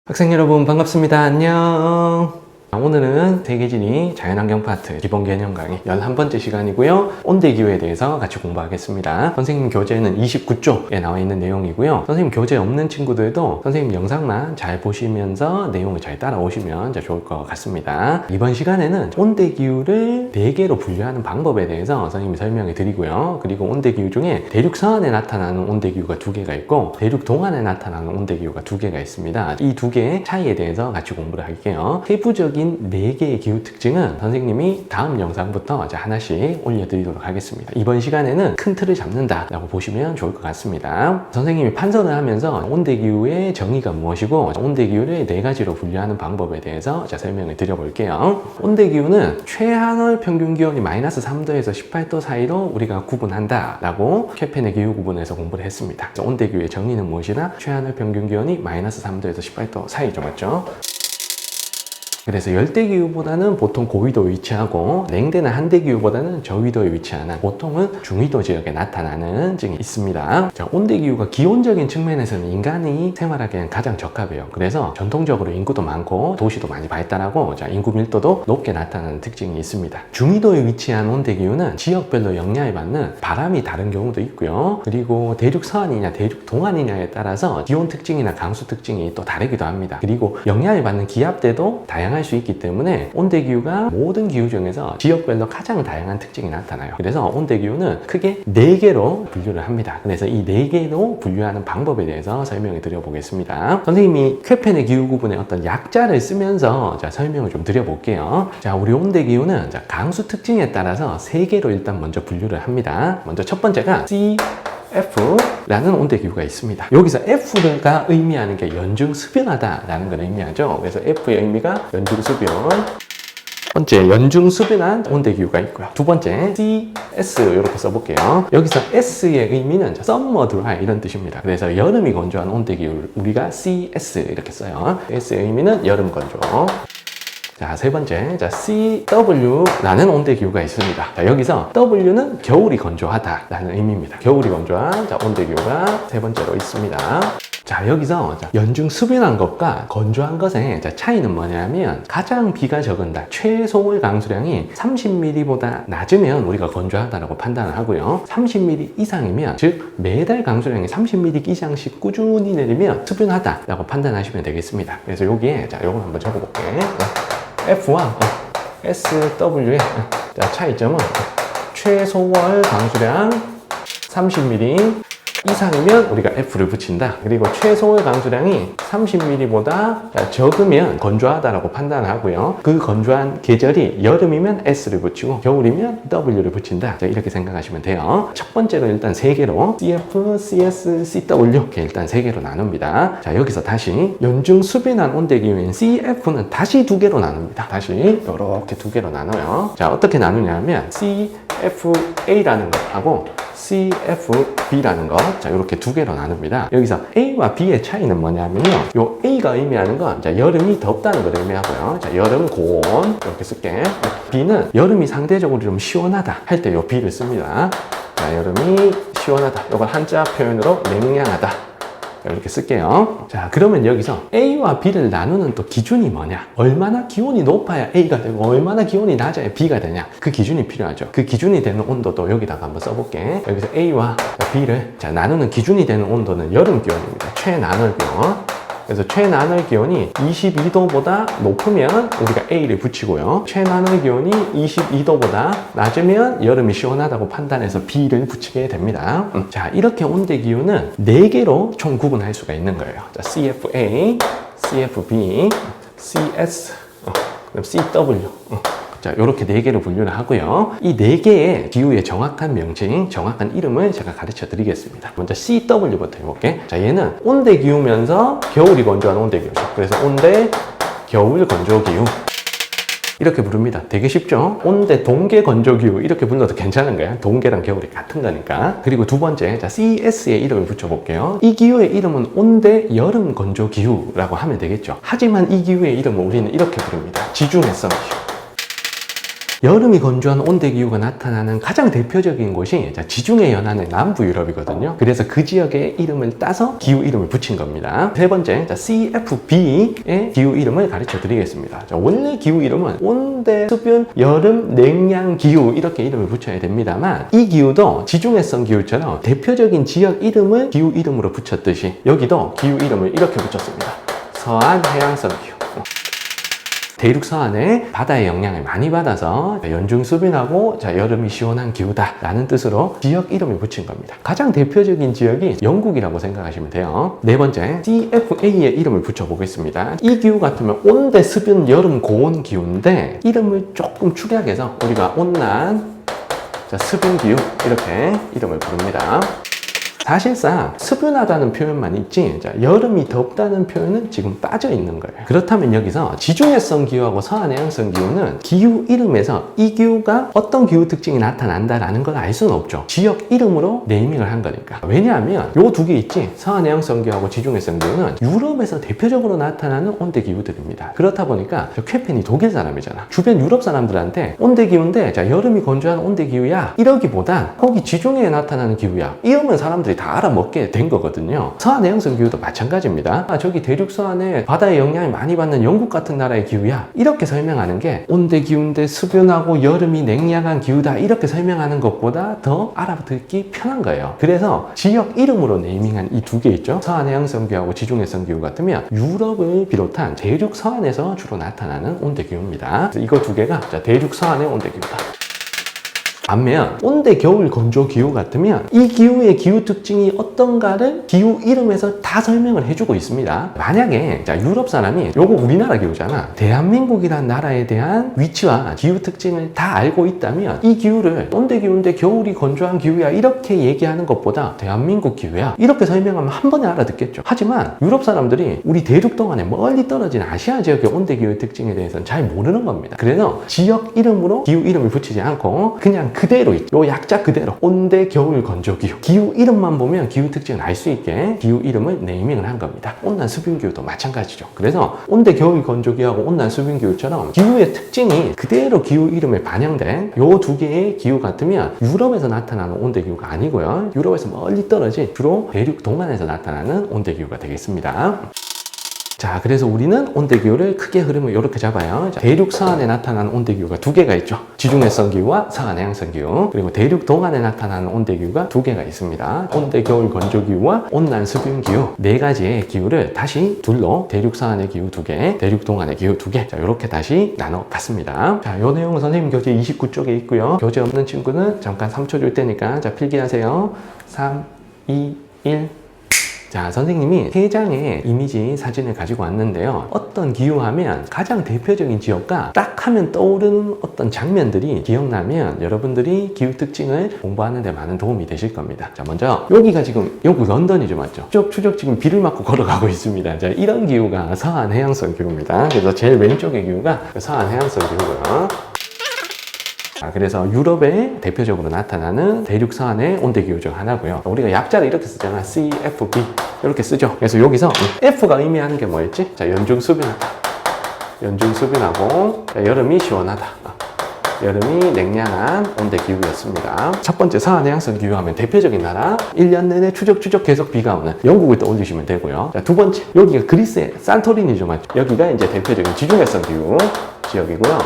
학생 여러분 반갑습니다. 안녕. 오늘은 세계지리 자연환경 파트 기본 개념 강의 11번째 시간이고요. 온대기후에 대해서 같이 공부하겠습니다. 선생님 교재는 29쪽에 나와 있는 내용이고요. 선생님 교재 없는 친구들도 선생님 영상만 잘 보시면서 내용을 잘 따라오시면 좋을 것 같습니다. 이번 시간에는 온대기후를 4개로 분류하는 방법에 대해서 선생님이 설명해 드리고요. 그리고 온대기후 중에 대륙 서안에 나타나는 온대기후가 2개가 있고 대륙 동안에 나타나는 온대기후가 2개가 있습니다. 이 2개의 차이에 대해서 같이 공부를 할게요. 세부적인 4개의 기후 특징은 선생님이 다음 영상부터 하나씩 올려드리도록 하겠습니다. 이번 시간에는 큰 틀을 잡는다 라고 보시면 좋을 것 같습니다. 선생님이 판서를 하면서 온대기후의 정의가 무엇이고 온대기후를 4가지로 분류하는 방법에 대해서 설명을 드려볼게요. 온대기후는 최하늘 평균기온이 마이너스 3도에서 18도 사이로 우리가 구분한다 라고 케펜의 기후구분에서 공부를 했습니다. 온대기후의 정의는 무엇이다? 최하늘 평균기온이 마이너스 3도에서 18도 사이죠, 맞죠? 그래서 열대기후보다는 보통 고위도에 위치하고 냉대나 한대기후보다는 저위도에 위치하는 보통은 중위도 지역에 나타나는 증이 있습니다. 온대기후가 기온적인 측면에서는 인간이 생활하기엔 가장 적합해요. 그래서 전통적으로 인구도 많고 도시도 많이 발달하고 인구 밀도도 높게 나타나는 특징이 있습니다. 중위도에 위치한 온대기후는 지역별로 영향을 받는 바람이 다른 경우도 있고요. 그리고 대륙 서안이냐 대륙 동안이냐에 따라서 기온 특징이나 강수 특징이 또 다르기도 합니다. 그리고 영향을 받는 기압대도 다양할 수 있기 때문에 온대기후가 모든 기후 중에서 지역별로 가장 다양한 특징이 나타나요. 그래서 온대기후는 크게 4개로 분류를 합니다. 그래서 이 4개로 분류하는 방법에 대해서 설명을 드려보겠습니다. 선생님이 쾌펜의 기후구분의 어떤 약자를 쓰면서 설명을 좀 드려볼게요. 우리 온대기후는 강수 특징에 따라서 3개로 일단 먼저 분류를 합니다. 먼저 첫 번째가 F라는 온대기후가 있습니다. 여기서 F가 의미하는 게 연중수변하다라는 걸 의미하죠. 그래서 F의 의미가 연중수변. 번째, 연중수변한 온대기후가 있고요. 두 번째, CS 이렇게 써볼게요. 여기서 S의 의미는 summer dry 이런 뜻입니다. 그래서 여름이 건조한 온대기후를 우리가 CS 이렇게 써요. S의 의미는 여름 건조. 세 번째, CW라는 온대기후가 있습니다. 여기서 W는 겨울이 건조하다라는 의미입니다. 겨울이 건조한 온대기후가 세 번째로 있습니다. 여기서 연중수변한 것과 건조한 것의 차이는 뭐냐면 가장 비가 적은 달, 최소월 강수량이 30mm보다 낮으면 우리가 건조하다라고 판단을 하고요. 30mm 이상이면, 즉 매달 강수량이 30mm 이상씩 꾸준히 내리면 수변하다라고 판단하시면 되겠습니다. 그래서 여기에 요거 한번 적어볼게요. F와 SW의 차이점은 최소월 강수량 30mm 이상이면 우리가 F를 붙인다. 그리고 최소월 강수량이 30mm보다 적으면 건조하다라고 판단을 하고요. 그 건조한 계절이 여름이면 S를 붙이고 겨울이면 W를 붙인다. 이렇게 생각하시면 돼요. 첫 번째로 일단 3개로 CF, CS, CW 이렇게 일단 3개로 나눕니다. 여기서 다시 연중수변한 온대기후인 CF는 다시 2개로 나눕니다. 다시 이렇게 2개로 나눠요. 어떻게 나누냐면 CFA라는 것하고 CFB라는 것, 이렇게 2개로 나눕니다. 여기서 A와 B의 차이는 뭐냐면요. 요 A가 의미하는 건 여름이 덥다는 걸 의미하고요. 여름 고온 이렇게 쓸게. B는 여름이 상대적으로 좀 시원하다 할 때 요 B를 씁니다. 여름이 시원하다. 이걸 한자 표현으로 냉량하다. 이렇게 쓸게요. 그러면 여기서 A와 B를 나누는 또 기준이 뭐냐? 얼마나 기온이 높아야 A가 되고 얼마나 기온이 낮아야 B가 되냐? 그 기준이 필요하죠. 그 기준이 되는 온도도 여기다가 한번 써볼게. 여기서 A와 B를 나누는 기준이 되는 온도는 여름 기온입니다. 최나널 기온. 그래서 최나널 기온이 22도보다 높으면 우리가 A를 붙이고요. 최나널 기온이 22도보다 낮으면 여름이 시원하다고 판단해서 B를 붙이게 됩니다. 이렇게 온대기후는 4개로 총 구분할 수가 있는 거예요. CFA, CFB, CS, 그럼 CW. 이렇게 4개로 분류를 하고요. 이 4개의 기후의 정확한 명칭, 정확한 이름을 제가 가르쳐 드리겠습니다. 먼저 CW부터 해볼게. 얘는 온대 기후면서 겨울이 건조한 온대 기후죠. 그래서 온대 겨울 건조 기후. 이렇게 부릅니다. 되게 쉽죠? 온대 동계 건조 기후 이렇게 불러도 괜찮은 거예요. 동계랑 겨울이 같은 거니까. 그리고 두 번째, CS의 이름을 붙여볼게요. 이 기후의 이름은 온대 여름 건조 기후라고 하면 되겠죠. 하지만 이 기후의 이름은 우리는 이렇게 부릅니다. 지중해 썸 기후. 여름이 건조한 온대기후가 나타나는 가장 대표적인 곳이 지중해 연안의 남부 유럽이거든요. 그래서 그 지역의 이름을 따서 기후 이름을 붙인 겁니다. 세 번째, CFB의 기후 이름을 가르쳐 드리겠습니다. 원래 기후 이름은 온대, 수분, 여름, 냉량, 기후 이렇게 이름을 붙여야 됩니다만 이 기후도 지중해성 기후처럼 대표적인 지역 이름을 기후 이름으로 붙였듯이 여기도 기후 이름을 이렇게 붙였습니다. 서한 해양성 기후. 대륙 서안에 바다의 영향을 많이 받아서 연중 수빈하고 여름이 시원한 기후다 라는 뜻으로 지역 이름을 붙인 겁니다. 가장 대표적인 지역이 영국이라고 생각하시면 돼요. 네 번째, CFA의 이름을 붙여보겠습니다. 이 기후 같으면 온대 수빈 여름 고온 기후인데 이름을 조금 축약해서 우리가 온난 수빈 기후 이렇게 이름을 부릅니다. 사실상 수분하다는 표현만 있지 여름이 덥다는 표현은 지금 빠져 있는 거예요. 그렇다면 여기서 지중해성 기후하고 서한해양성 기후는 기후 이름에서 이 기후가 어떤 기후 특징이 나타난다라는 걸 알 수는 없죠. 지역 이름으로 네이밍을 한 거니까. 왜냐하면 요 두 개 있지, 서한해양성 기후하고 지중해성 기후는 유럽에서 대표적으로 나타나는 온대 기후들입니다. 그렇다 보니까 쾌펜이 독일 사람이잖아. 주변 유럽 사람들한테 온대 기후인데 여름이 건조한 온대 기후야 이러기보단 거기 지중해에 나타나는 기후야 이러면 사람들이 다 알아먹게 된 거거든요. 서한해양성 기후도 마찬가지입니다. 저기 대륙 서안에 바다의 영향을 많이 받는 영국 같은 나라의 기후야 이렇게 설명하는 게 온대 기후인데 수변하고 여름이 냉량한 기후다 이렇게 설명하는 것보다 더 알아듣기 편한 거예요. 그래서 지역 이름으로 네이밍한 이 두 개 있죠. 서한해양성 기후하고 지중해성 기후 같으면 유럽을 비롯한 대륙 서안에서 주로 나타나는 온대 기후입니다. 이거 두 개가 대륙 서안의 온대 기후다. 반면 온대 겨울 건조 기후 같으면 이 기후의 기후 특징이 어떤가를 기후 이름에서 다 설명을 해주고 있습니다. 만약에 유럽 사람이 요거 우리나라 기후잖아. 대한민국이란 나라에 대한 위치와 기후 특징을 다 알고 있다면 이 기후를 온대 기후인데 겨울이 건조한 기후야 이렇게 얘기하는 것보다 대한민국 기후야 이렇게 설명하면 한 번에 알아듣겠죠. 하지만 유럽 사람들이 우리 대륙 동안에 멀리 떨어진 아시아 지역의 온대 기후의 특징에 대해서는 잘 모르는 겁니다. 그래서 지역 이름으로 기후 이름을 붙이지 않고 그냥 그대로 요 약자 그대로 온대 겨울 건조 기후 기후 이름만 보면 기후 특징을 알 수 있게 기후 이름을 네이밍을 한 겁니다. 온난 수분 기후도 마찬가지죠. 그래서 온대 겨울 건조 기후하고 온난 수분 기후처럼 기후의 특징이 그대로 기후 이름에 반영된 요 두 개의 기후 같으면 유럽에서 나타나는 온대 기후가 아니고요. 유럽에서 멀리 떨어진 주로 대륙 동안에서 나타나는 온대 기후가 되겠습니다. 자, 그래서 우리는 온대기후를 크게 흐름을 이렇게 잡아요. 대륙 서안에 나타나는 온대기후가 두 개가 있죠. 지중해성 기후와 서한해양성 기후. 그리고 대륙 동안에 나타나는 온대기후가 두 개가 있습니다. 온대 겨울 건조 기후와 온난 수분 기후. 네 가지의 기후를 다시 둘로 대륙 서안의 기후 두 개, 대륙 동안의 기후 두 개. 자, 이렇게 다시 나눠 봤습니다. 자, 요 내용은 선생님 교재 29쪽에 있고요. 교재 없는 친구는 잠깐 3초 줄 테니까 자, 필기하세요. 3, 2, 1. 자, 선생님이 3장의 이미지 사진을 가지고 왔는데요. 어떤 기후하면 가장 대표적인 지역과 딱 하면 떠오르는 어떤 장면들이 기억나면 여러분들이 기후 특징을 공부하는 데 많은 도움이 되실 겁니다. 자, 먼저 여기가 지금 영국 런던이죠, 맞죠? 추적 지금 비를 맞고 걸어가고 있습니다. 자, 이런 기후가 서한해양성 기후입니다. 그래서 제일 왼쪽의 기후가 서한해양성 기후고요. 그래서 유럽에 대표적으로 나타나는 대륙 서안의 온대기후 중 하나고요. 우리가 약자를 이렇게 쓰잖아. CFB 이렇게 쓰죠. 그래서 여기서 F가 의미하는 게 뭐였지? 자, 연중 수빈하다. 연중 수빈하고 여름이 시원하다. 여름이 냉량한 온대기후였습니다. 첫 번째 서한해양성 기후하면 대표적인 나라 1년 내내 추적 계속 비가 오는 영국을 떠올리시면 되고요. 자, 두 번째 여기가 그리스의 산토리니죠, 맞죠? 여기가 이제 대표적인 지중해성 기후 지역이고요.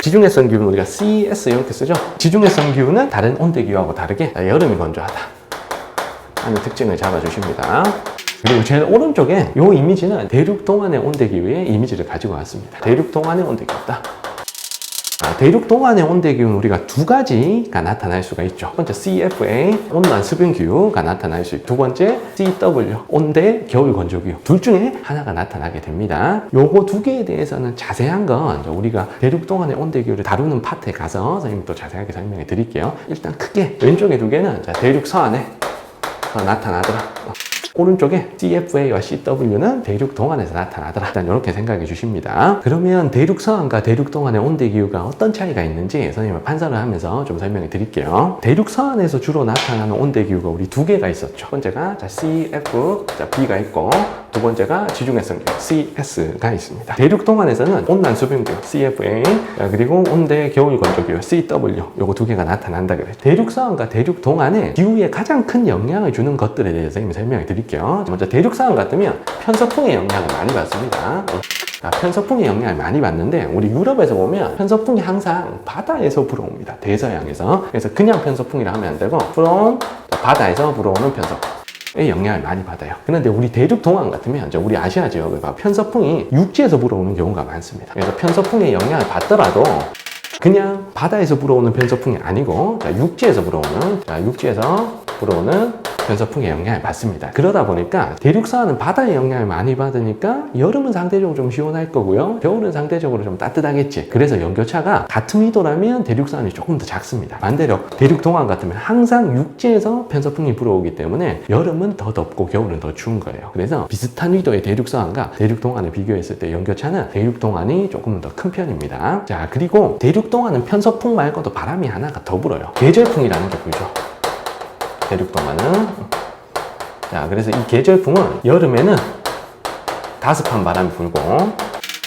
지중해성 기후는 우리가 CS 이렇게 쓰죠. 지중해성 기후는 다른 온대 기후하고 다르게 여름이 건조하다 하는 특징을 잡아주십니다. 그리고 제일 오른쪽에 이 이미지는 대륙 동안의 온대 기후의 이미지를 가지고 왔습니다. 대륙 동안의 온대 기후다. 대륙 동안의 온대 기후는 우리가 두 가지가 나타날 수가 있죠. 첫 번째 CFA 온난 수분 기후가 나타날 수 있고 두 번째 CW 온대 겨울 건조 기후 둘 중에 하나가 나타나게 됩니다. 요거 두 개에 대해서는 자세한 건 우리가 대륙 동안의 온대 기후를 다루는 파트에 가서 선생님이 또 자세하게 설명해 드릴게요. 일단 크게 왼쪽에 두 개는 대륙 서안에 나타나더라. 오른쪽에 CFA와 CW는 대륙 동안에서 나타나더라. 일단 이렇게 생각해 주십니다. 그러면 대륙 서안과 대륙 동안의 온대 기후가 어떤 차이가 있는지 선생님이 판사를 하면서 좀 설명해 드릴게요. 대륙 서안에서 주로 나타나는 온대 기후가 우리 두 개가 있었죠. 첫 번째가 CF, B가 있고 두 번째가 지중해성 기후 CS가 있습니다. 대륙 동안에서는 온난 수분 기후 CFA 그리고 온대 겨울 건조 기후 CW 요거 두 개가 나타난다 그래요. 대륙 상황과 대륙 동안에 기후에 가장 큰 영향을 주는 것들에 대해서 선생님이 설명해 드릴게요. 먼저 대륙 상황 같으면 편서풍의 영향을 많이 받습니다. 편서풍의 영향을 많이 받는데 우리 유럽에서 보면 편서풍이 항상 바다에서 불어옵니다. 대서양에서. 그래서 그냥 편서풍이라 하면 안 되고 from 바다에서 불어오는 편서풍의 영향을 많이 받아요. 그런데 우리 대륙 동안 같으면 이제 우리 아시아 지역을 봐 편서풍이 육지에서 불어오는 경우가 많습니다. 그래서 편서풍의 영향을 받더라도 그냥 바다에서 불어오는 편서풍이 아니고 육지에서 불어오는 편서풍의 영향을 받습니다. 그러다 보니까 대륙상은 바다의 영향을 많이 받으니까 여름은 상대적으로 좀 시원할 거고요. 겨울은 상대적으로 좀 따뜻하겠지. 그래서 연교차가 같은 위도라면 대륙상이 조금 더 작습니다. 반대로 대륙 동안 같으면 항상 육지에서 편서풍이 불어오기 때문에 여름은 더 덥고 겨울은 더 추운 거예요. 그래서 비슷한 위도의 대륙상과 대륙 동안을 비교했을 때 연교차는 대륙 동안이 조금 더 큰 편입니다. 자, 그리고 대륙 동안은 편서풍 말고도 바람이 하나가 더 불어요. 계절풍이라는 게 불죠. 대륙 동안은. 자, 그래서 이 계절풍은 여름에는 다습한 바람이 불고,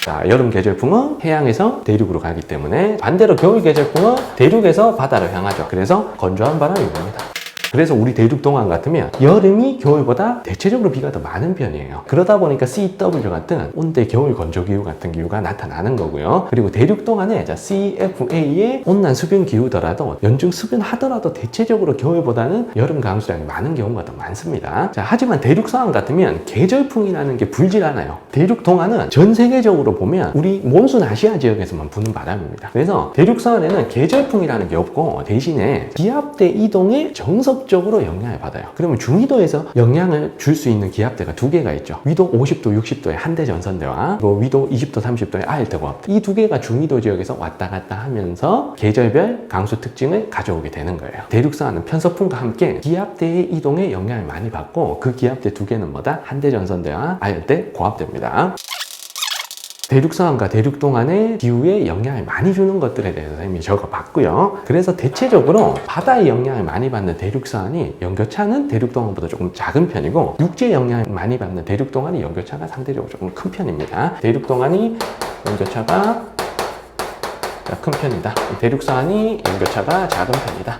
자, 여름 계절풍은 해양에서 대륙으로 가기 때문에 반대로 겨울 계절풍은 대륙에서 바다를 향하죠. 그래서 건조한 바람이 붑니다. 그래서 우리 대륙 동안 같으면 여름이 겨울보다 대체적으로 비가 더 많은 편이에요. 그러다 보니까 CW 같은 온대 겨울 건조 기후 같은 기후가 나타나는 거고요. 그리고 대륙 동안에 CFA의 온난 수분 기후더라도 연중 수분 하더라도 대체적으로 겨울보다는 여름 강수량이 많은 경우가 더 많습니다. 자, 하지만 대륙 상황 같으면 계절풍이라는 게 불질 않아요. 대륙 동안은 전 세계적으로 보면 우리 몬순 아시아 지역에서만 부는 바람입니다. 그래서 대륙 상황에는 계절풍이라는 게 없고 대신에 기압대 이동에 정석적으로 영향을 받아요. 그러면 중위도에서 영향을 줄 수 있는 기압대가 두 개가 있죠. 위도 50도, 60도의 한대 전선대와 그리고 위도 20도, 30도의 아열대 고압대. 이 두 개가 중위도 지역에서 왔다 갔다 하면서 계절별 강수 특징을 가져오게 되는 거예요. 대륙상하는 편서풍과 함께 기압대의 이동에 영향을 많이 받고 그 기압대 두 개는 뭐다? 한대 전선대와 아열대 고압대입니다. 대륙 상황과 대륙 동안의 기후에 영향을 많이 주는 것들에 대해서 선생님이 적어봤고요. 그래서 대체적으로 바다의 영향을 많이 받는 대륙 상황이 연교차는 대륙 동안보다 조금 작은 편이고 육지의 영향을 많이 받는 대륙 동안이 연교차가 상대적으로 조금 큰 편입니다. 대륙 동안이 연교차가 큰 편이다. 대륙 상황이 연교차가 작은 편이다.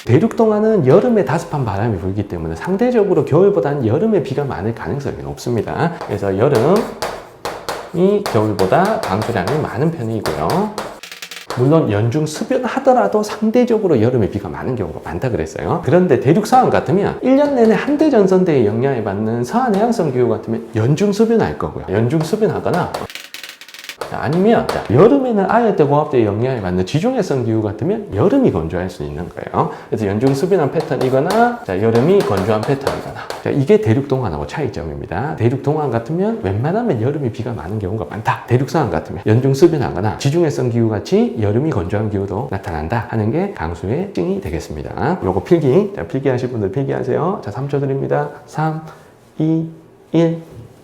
대륙 동안은 여름에 다습한 바람이 불기 때문에 상대적으로 겨울보다는 여름에 비가 많을 가능성이 높습니다. 그래서 여름이 겨울보다 강수량이 많은 편이고요. 물론 연중 수변하더라도 상대적으로 여름에 비가 많은 경우가 많다 그랬어요. 그런데 대륙 상황 같으면 1년 내내 한대 전선대에 영향을 받는 서한 해양성 기후 같으면 연중 수변할 거고요. 연중 수변하거나 아니면 여름에는 아열대 고압대에 영향을 받는 지중해성 기후 같으면 여름이 건조할 수 있는 거예요. 그래서 연중 수변한 패턴이거나 여름이 건조한 패턴이거나 이게 대륙 동안하고 차이점입니다. 대륙 동안 같으면 웬만하면 여름이 비가 많은 경우가 많다. 대륙 상황 같으면 연중 수변하거나 지중해성 기후 같이 여름이 건조한 기후도 나타난다 하는 게 강수의 특징이 되겠습니다. 요거 필기. 필기 하실 분들 필기하세요. 자, 3초 드립니다. 3, 2, 1.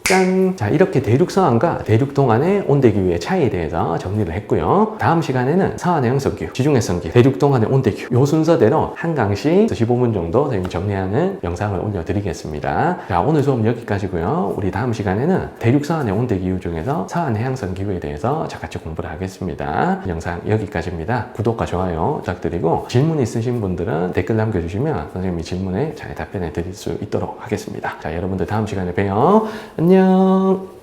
짠! 자, 이렇게 대륙 상황과 대륙 동안의 온대 기후의 차이에 대해서 정리를 했고요. 다음 시간에는 서한 해양성 기후, 지중해성 기후, 대륙 동안의 온대 기후 요 순서대로 한 강씩 15분 정도 선생님이 정리하는 영상을 올려드리겠습니다. 자, 오늘 수업 여기까지고요. 우리 다음 시간에는 대륙 서한의 온대 기후 중에서 서한 해양성 기후에 대해서 같이 공부를 하겠습니다. 영상 여기까지입니다. 구독과 좋아요 부탁드리고 질문 있으신 분들은 댓글 남겨주시면 선생님이 질문에 잘 답변해 드릴 수 있도록 하겠습니다. 자, 여러분들 다음 시간에 봬요. 안녕.